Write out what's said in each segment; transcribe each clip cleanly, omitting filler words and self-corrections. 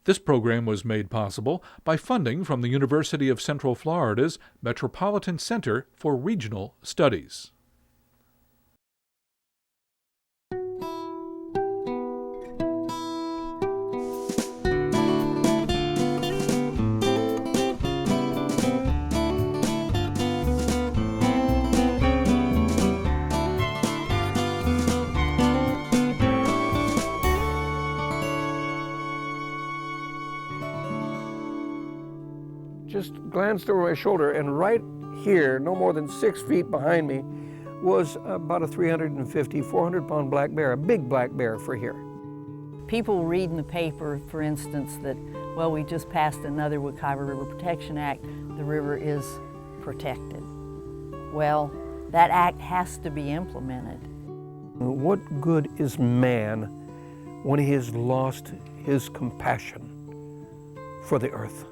This program was made possible by funding from the University of Central Florida's Metropolitan Center for Regional Studies. Just glanced over my shoulder, and right here, no more than 6 feet behind me, was about a 350, 400-pound black bear, a big black bear for here. People read in the paper, for instance, that, well, we just passed another Wekiva River Protection Act. The river is protected. Well, that act has to be implemented. What good is man when he has lost his compassion for the earth?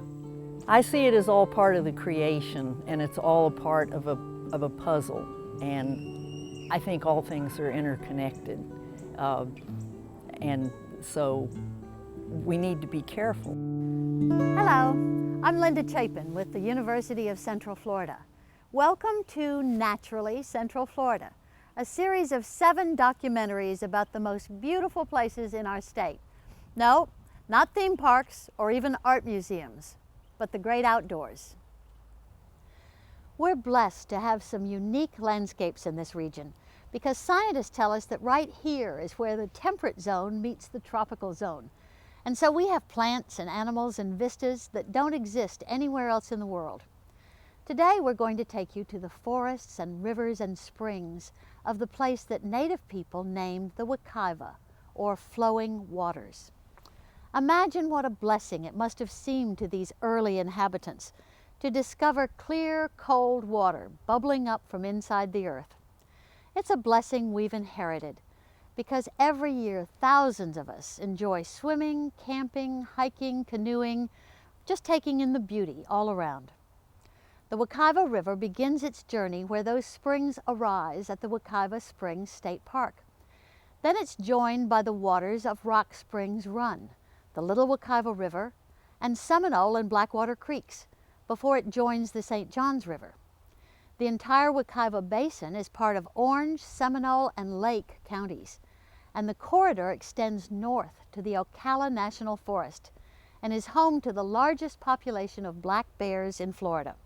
I see it as all part of the creation, and it's all a part of a puzzle, and I think all things are interconnected, and so we need to be careful. Hello, I'm Linda Chapin with the University of Central Florida. Welcome to Naturally Central Florida, a series of 7 documentaries about the most beautiful places in our state. No, not theme parks or even art museums, but the great outdoors. We're blessed to have some unique landscapes in this region because scientists tell us that right here is where the temperate zone meets the tropical zone. And so we have plants and animals and vistas that don't exist anywhere else in the world. Today we're going to take you to the forests and rivers and springs of the place that Native people named the Wekiva, or flowing waters. Imagine what a blessing it must have seemed to these early inhabitants to discover clear, cold water bubbling up from inside the earth. It's a blessing we've inherited because every year thousands of us enjoy swimming, camping, hiking, canoeing, just taking in the beauty all around. The Wekiva River begins its journey where those springs arise at the Wekiva Springs State Park. Then it's joined by the waters of Rock Springs Run, the Little Wekiva River, and Seminole and Blackwater Creeks, before it joins the St. Johns River. The entire Wekiva Basin is part of Orange, Seminole, and Lake counties, and the corridor extends north to the Ocala National Forest and is home to the largest population of black bears in Florida.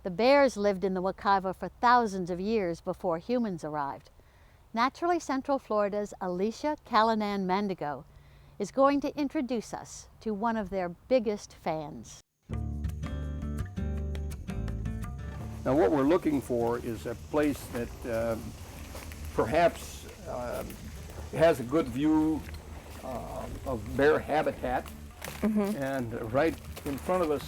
The bears lived in the Wekiva for thousands of years before humans arrived. Naturally Central Florida's Alicia Callanan Mandigo is going to introduce us to one of their biggest fans. Now what we're looking for is a place that perhaps has a good view of bear habitat, and right in front of us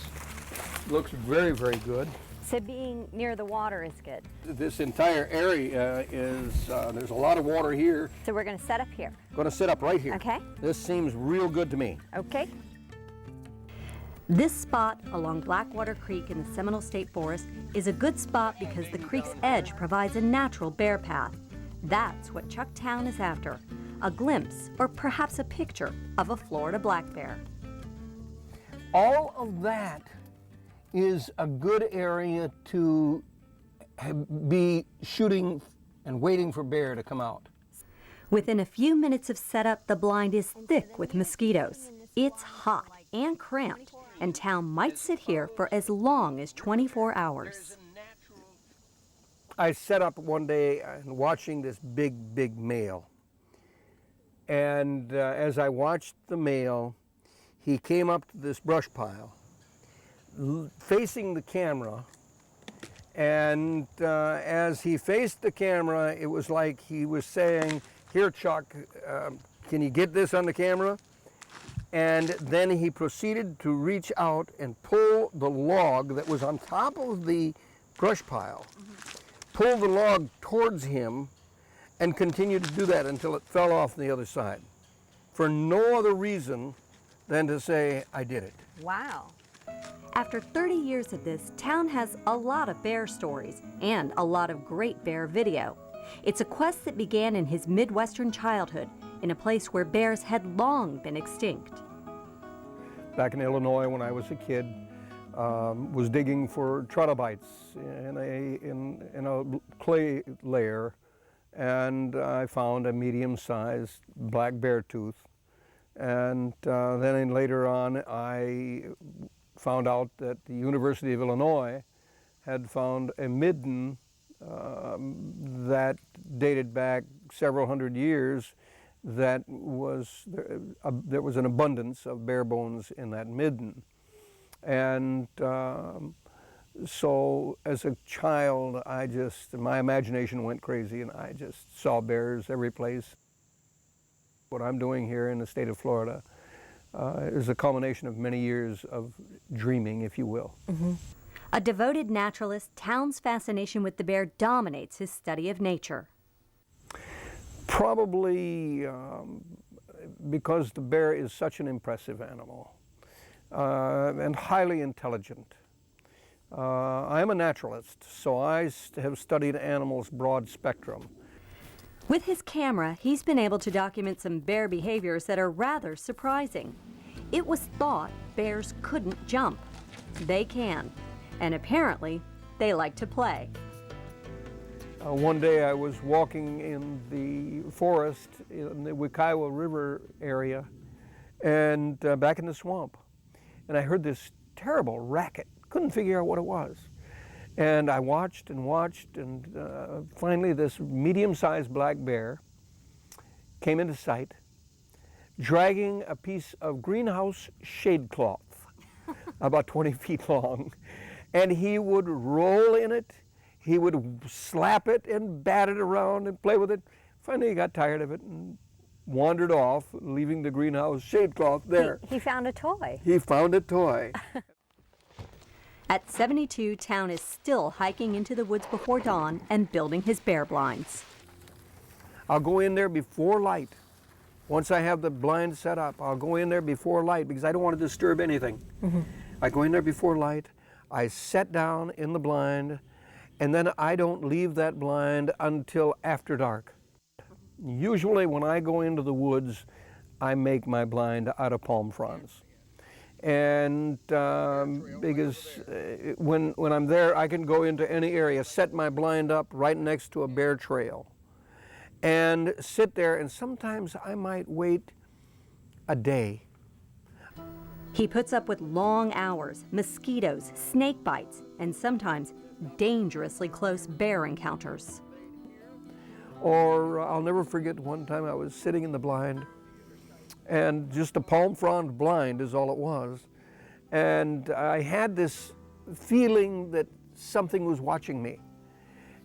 looks very, very good. So being near the water is good. This entire area is, there's a lot of water here. So we're going to set up here. Going to set up right here. Okay. This seems real good to me. Okay. This spot along Blackwater Creek in the Seminole State Forest is a good spot because the creek's edge provides a natural bear path. That's what Chucktown is after, a glimpse or perhaps a picture of a Florida black bear. All of that is a good area to be shooting and waiting for bear to come out. Within a few minutes of setup, the blind is thick with mosquitoes. It's hot and cramped, and town might sit here for as long as 24 hours. I set up one day and watching this big male. And as I watched the male, he came up to this brush pile, facing the camera, and as he faced the camera, it was like he was saying, "Here, Chuck, can you get this on the camera?" And then he proceeded to reach out and pull the log that was on top of the brush pile, pull the log towards him, and continued to do that until it fell off the other side, for no other reason than to say, "I did it." Wow. After 30 years of this, town has a lot of bear stories and a lot of great bear video. It's a quest that began in his Midwestern childhood in a place where bears had long been extinct. back in Illinois when I was a kid, was digging for trilobites in a clay layer, and I found a medium-sized black bear tooth. And then later on, I found out that the University of Illinois had found a midden that dated back several hundred years. That was there was an abundance of bear bones in that midden, and so as a child, my imagination went crazy, and I just saw bears every place. What I'm doing here in the state of Florida is a culmination of many years of dreaming, if you will. Mm-hmm. A devoted naturalist, Towne's fascination with the bear dominates his study of nature. Probably because the bear is such an impressive animal and highly intelligent. I am a naturalist, so I have studied animals broad spectrum. With his camera, he's been able to document some bear behaviors that are rather surprising. It was thought bears couldn't jump. They can, and apparently they like to play. One day I was walking in the forest in the Wekiva River area and back in the swamp, and I heard this terrible racket. Couldn't figure out what it was. And I watched and watched, and finally this medium-sized black bear came into sight, dragging a piece of greenhouse shade cloth about 20 feet long, and he would roll in it. He would slap it and bat it around and play with it. Finally, he got tired of it and wandered off, leaving the greenhouse shade cloth there. He found a toy. He found a toy. At 72, Towne is still hiking into the woods before dawn and building his bear blinds. I'll go in there before light. Once I have the blind set up, I'll go in there before light because I don't want to disturb anything. Mm-hmm. I go in there before light, I set down in the blind, and then I don't leave that blind until after dark. Usually when I go into the woods, I make my blind out of palm fronds. And because when I'm there, I can go into any area, set my blind up right next to a bear trail, and sit there, and sometimes I might wait a day. He puts up with long hours, mosquitoes, snake bites, and sometimes dangerously close bear encounters. Or I'll never forget one time I was sitting in the blind, and just a palm frond blind is all it was. And I had this feeling that something was watching me.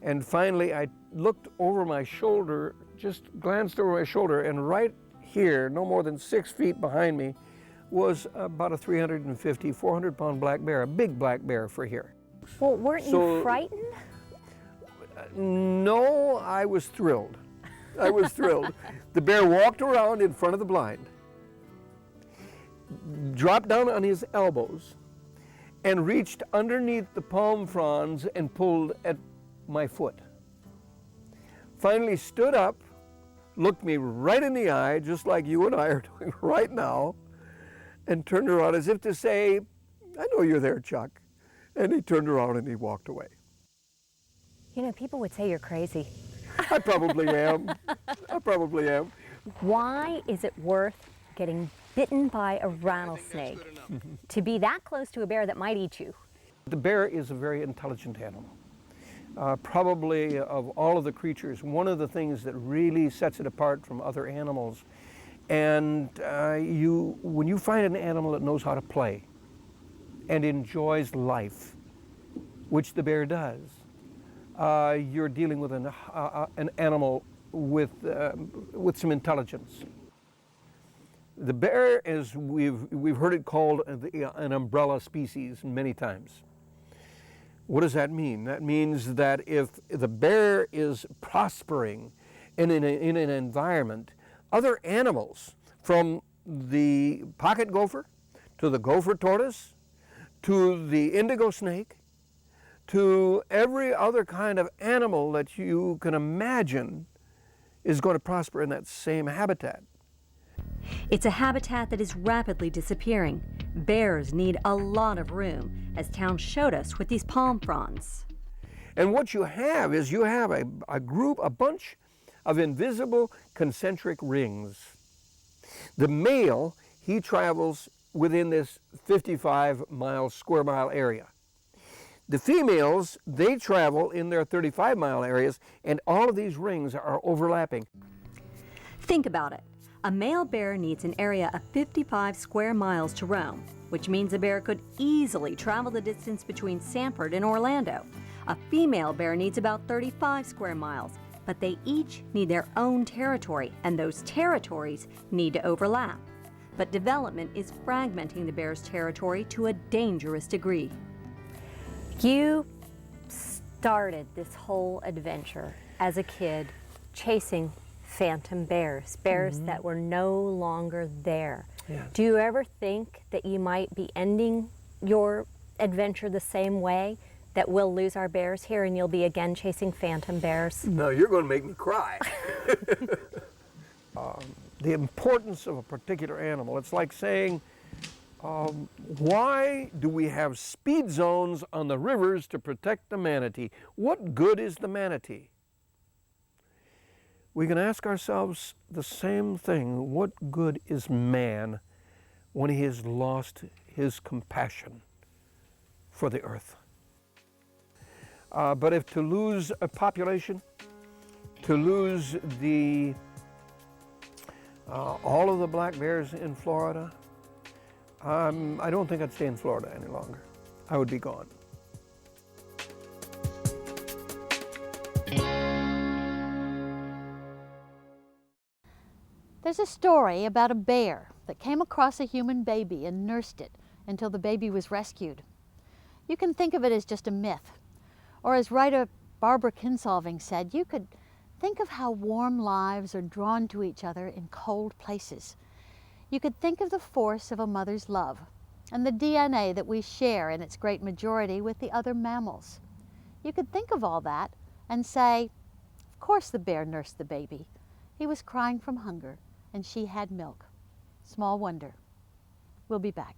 And finally I looked over my shoulder, just glanced over my shoulder, and right here, no more than 6 feet behind me, was about a 350, 400-pound black bear, a big black bear for here. Well, weren't you frightened? No, I was thrilled. I was thrilled. The bear walked around in front of the blind, dropped down on his elbows, and reached underneath the palm fronds and pulled at my foot. Finally stood up, looked me right in the eye, just like you and I are doing right now, and turned around as if to say, "I know you're there, Chuck." And he turned around and he walked away. You know, people would say you're crazy. I probably am. I probably am. Why is it worth getting bitten by a rattlesnake to be that close to a bear that might eat you? The bear is a very intelligent animal. Probably of all of the creatures, one of the things that really sets it apart from other animals. And when you find an animal that knows how to play and enjoys life, which the bear does, you're dealing with an animal with some intelligence. The bear is, we've heard it called an umbrella species many times. What does that mean? That means that if the bear is prospering in an environment, other animals, from the pocket gopher to the gopher tortoise to the indigo snake to every other kind of animal that you can imagine, is going to prosper in that same habitat. It's a habitat that is rapidly disappearing. Bears need a lot of room, as Town showed us with these palm fronds. And what you have is you have a bunch of invisible concentric rings. The male, he travels within this 55 square mile area. The females, they travel in their 35-mile areas, and all of these rings are overlapping. Think about it. A male bear needs an area of 55 square miles to roam, which means a bear could easily travel the distance between Sanford and Orlando. A female bear needs about 35 square miles, but they each need their own territory, and those territories need to overlap. But development is fragmenting the bear's territory to a dangerous degree. You started this whole adventure as a kid chasing phantom bears, bears that were no longer there. Yes. Do you ever think that you might be ending your adventure the same way, that we'll lose our bears here and you'll be again chasing phantom bears? No, you're going to make me cry. The importance of a particular animal. It's like saying, why do we have speed zones on the rivers to protect the manatee? What good is the manatee? We can ask ourselves the same thing. What good is man when he has lost his compassion for the earth? But if to lose a population, to lose all of the black bears in Florida, I don't think I'd stay in Florida any longer. I would be gone. There's a story about a bear that came across a human baby and nursed it until the baby was rescued. You can think of it as just a myth. Or as writer Barbara Kinsolving said, you could think of how warm lives are drawn to each other in cold places. You could think of the force of a mother's love and the DNA that we share in its great majority with the other mammals. You could think of all that and say, of course the bear nursed the baby. He was crying from hunger and she had milk. Small wonder. We'll be back.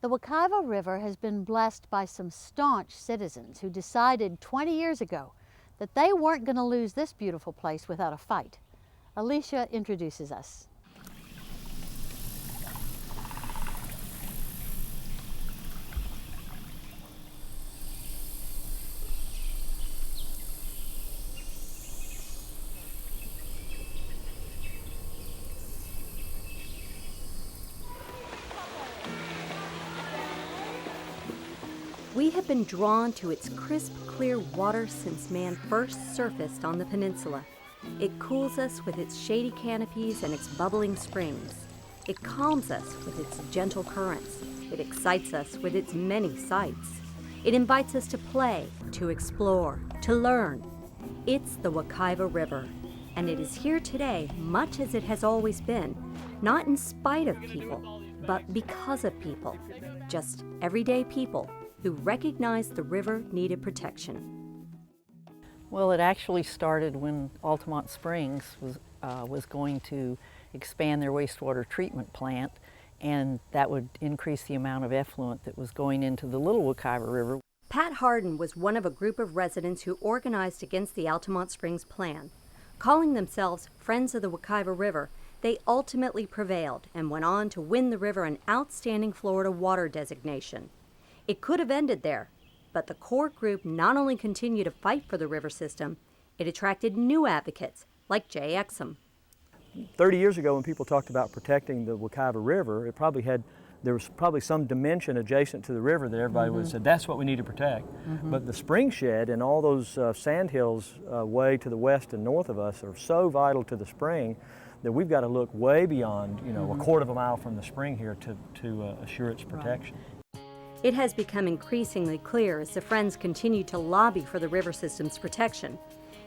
The Wekiva River has been blessed by some staunch citizens who decided 20 years ago that they weren't going to lose this beautiful place without a fight. Alicia introduces us. We have been drawn to its crisp, clear water since man first surfaced on the peninsula. It cools us with its shady canopies and its bubbling springs. It calms us with its gentle currents. It excites us with its many sights. It invites us to play, to explore, to learn. It's the Wekiva River, and it is here today much as it has always been, not in spite of people, but because of people, just everyday people who recognized the river needed protection. Well, it actually started when Altamont Springs was going to expand their wastewater treatment plant, and that would increase the amount of effluent that was going into the Little Wekiva River. Pat Harden was one of a group of residents who organized against the Altamont Springs plan. Calling themselves Friends of the Wekiva River, they ultimately prevailed and went on to win the river an outstanding Florida water designation. It could have ended there, but the core group not only continued to fight for the river system, it attracted new advocates like Jay Exum. 30 years ago when people talked about protecting the Wekiva River, there was probably some dimension adjacent to the river that everybody would have said, that's what we need to protect. But the spring shed and all those sand hills way to the west and north of us are so vital to the spring that we've got to look way beyond, a quarter of a mile from the spring here to assure its protection. It has become increasingly clear as the Friends continue to lobby for the river system's protection.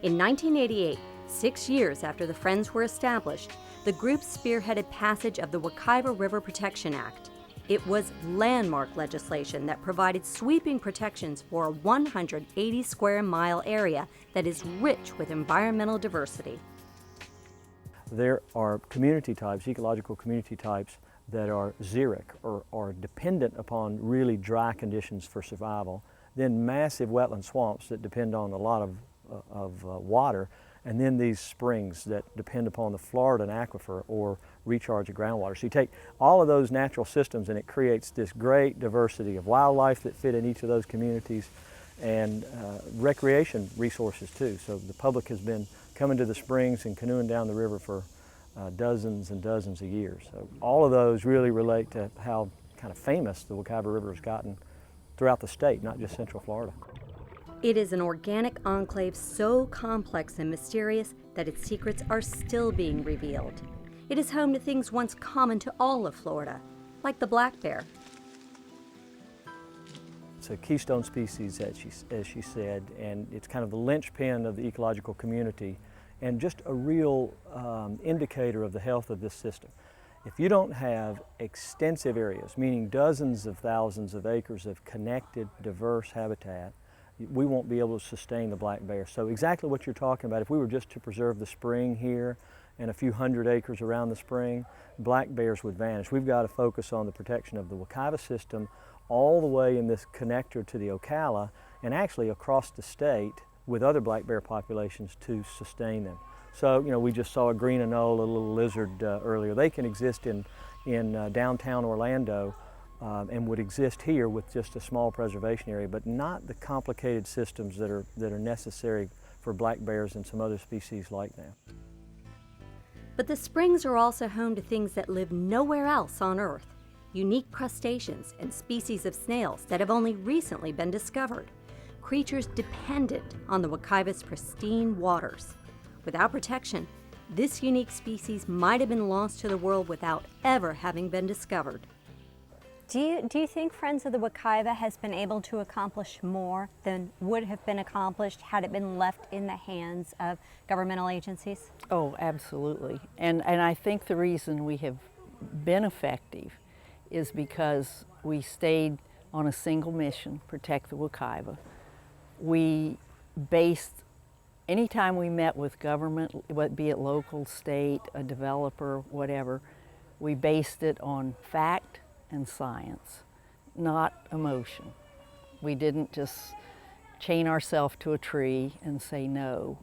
In 1988, 6 years after the Friends were established, the group spearheaded passage of the Wekiva River Protection Act. It was landmark legislation that provided sweeping protections for a 180 square mile area that is rich with environmental diversity. There are community types, ecological community types, that are xeric or are dependent upon really dry conditions for survival, then massive wetland swamps that depend on a lot of water, and then these springs that depend upon the Floridan aquifer or recharge of groundwater. So you take all of those natural systems and it creates this great diversity of wildlife that fit in each of those communities and recreation resources too. So the public has been coming to the springs and canoeing down the river for dozens and dozens of years. So all of those really relate to how kind of famous the Wekiva River has gotten throughout the state, not just Central Florida. It is an organic enclave so complex and mysterious that its secrets are still being revealed. It is home to things once common to all of Florida, like the black bear. It's a keystone species, as she said, and it's kind of the linchpin of the ecological community and just a real indicator of the health of this system. If you don't have extensive areas, meaning dozens of thousands of acres of connected, diverse habitat, we won't be able to sustain the black bear. So exactly what you're talking about, if we were just to preserve the spring here and a few hundred acres around the spring, black bears would vanish. We've got to focus on the protection of the Wekiva system all the way in this connector to the Ocala and actually across the state with other black bear populations to sustain them. So, we just saw a green anole, a little lizard earlier. They can exist in downtown Orlando and would exist here with just a small preservation area, but not the complicated systems that are necessary for black bears and some other species like that. But the springs are also home to things that live nowhere else on Earth. Unique crustaceans and species of snails that have only recently been discovered. Creatures dependent on the Wekiva's pristine waters. Without protection, this unique species might have been lost to the world without ever having been discovered. Do you think Friends of the Wekiva has been able to accomplish more than would have been accomplished had it been left in the hands of governmental agencies? Oh, absolutely. And I think the reason we have been effective is because we stayed on a single mission, protect the Wekiva. We based, anytime we met with government, be it local, state, a developer, whatever, we based it on fact and science, not emotion. We didn't just chain ourselves to a tree and say no.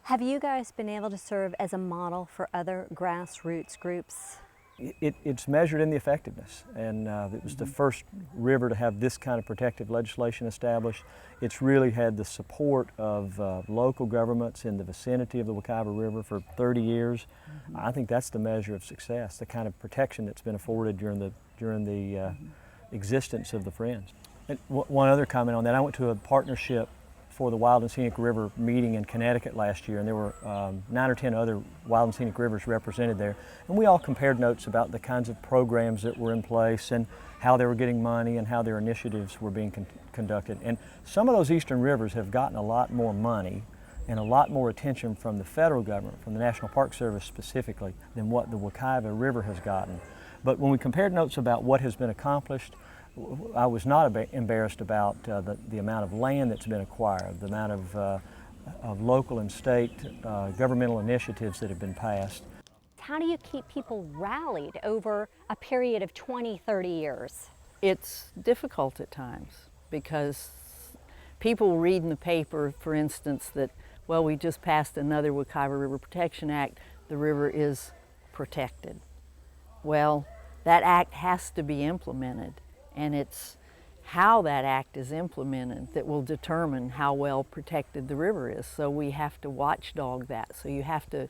Have you guys been able to serve as a model for other grassroots groups? It's measured in the effectiveness, and it was the first river to have this kind of protective legislation established. It's really had the support of local governments in the vicinity of the Wekiva River for 30 years. I think that's the measure of success, the kind of protection that's been afforded during the existence of the Friends. And one other comment on that, I went to a partnership for the Wild and Scenic River meeting in Connecticut last year, and there were 9 or 10 other wild and scenic rivers represented there. And we all compared notes about the kinds of programs that were in place and how they were getting money and how their initiatives were being conducted. And some of those eastern rivers have gotten a lot more money and a lot more attention from the federal government, from the National Park Service specifically, than what the Wekiva River has gotten. But when we compared notes about what has been accomplished, I was not embarrassed about the amount of land that's been acquired, the amount of local and state governmental initiatives that have been passed. How do you keep people rallied over a period of 20, 30 years? It's difficult at times because people read in the paper, for instance, that, well, we just passed another Wekiva River Protection Act, the river is protected. Well, that act has to be implemented. And it's how that act is implemented that will determine how well protected the river is. So we have to watchdog that. So you have to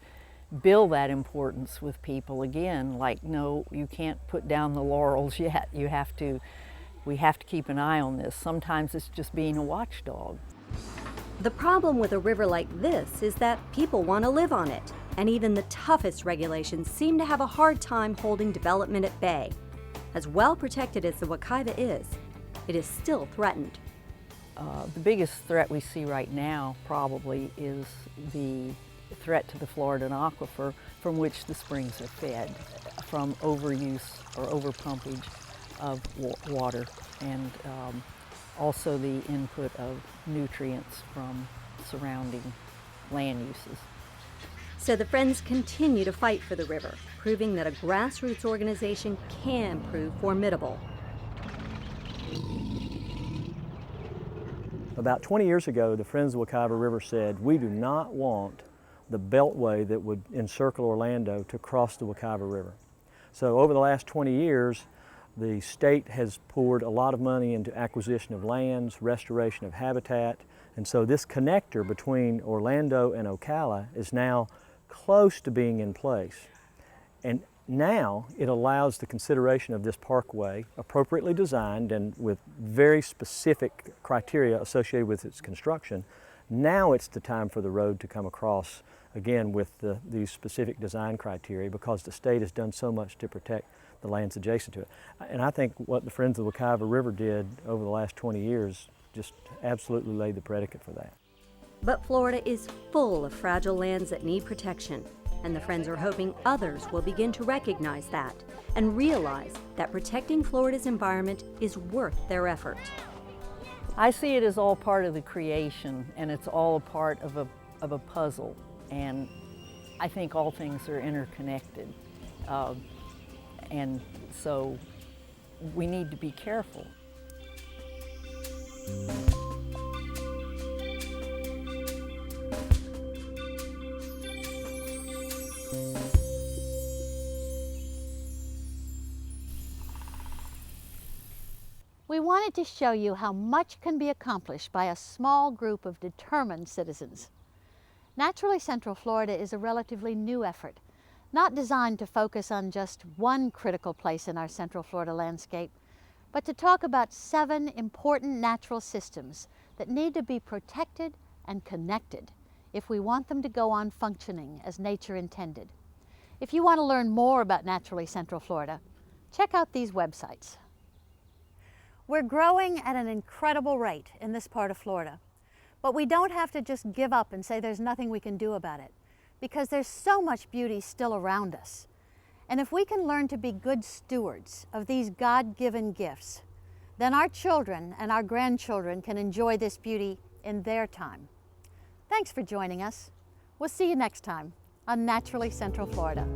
build that importance with people again, like, no, you can't put down the laurels yet. We have to keep an eye on this. Sometimes it's just being a watchdog. The problem with a river like this is that people want to live on it, and even the toughest regulations seem to have a hard time holding development at bay. As well protected as the Wekiva is, it is still threatened. The biggest threat we see right now probably is the threat to the Floridan aquifer from which the springs are fed, from overuse or overpumpage of water, and also the input of nutrients from surrounding land uses. So the Friends continue to fight for the river, proving that a grassroots organization can prove formidable. About 20 years ago, the Friends of the Wekiva River said, we do not want the beltway that would encircle Orlando to cross the Wekiva River. So over the last 20 years, the state has poured a lot of money into acquisition of lands, restoration of habitat, and so this connector between Orlando and Ocala is now close to being in place. And now it allows the consideration of this parkway, appropriately designed and with very specific criteria associated with its construction. Now it's the time for the road to come across again with these specific design criteria, because the state has done so much to protect the lands adjacent to it. And I think what the Friends of the Wekiva River did over the last 20 years just absolutely laid the predicate for that. But Florida is full of fragile lands that need protection, and the Friends are hoping others will begin to recognize that and realize that protecting Florida's environment is worth their effort. I see it as all part of the creation, and it's all a part of a puzzle, and I think all things are interconnected. And so we need to be careful. We wanted to show you how much can be accomplished by a small group of determined citizens. Naturally Central Florida is a relatively new effort, not designed to focus on just one critical place in our Central Florida landscape, but to talk about 7 important natural systems that need to be protected and connected if we want them to go on functioning as nature intended. If you want to learn more about Naturally Central Florida, check out these websites. We're growing at an incredible rate in this part of Florida, but we don't have to just give up and say there's nothing we can do about it, because there's so much beauty still around us. And if we can learn to be good stewards of these God-given gifts, then our children and our grandchildren can enjoy this beauty in their time. Thanks for joining us. We'll see you next time on Naturally Central Florida.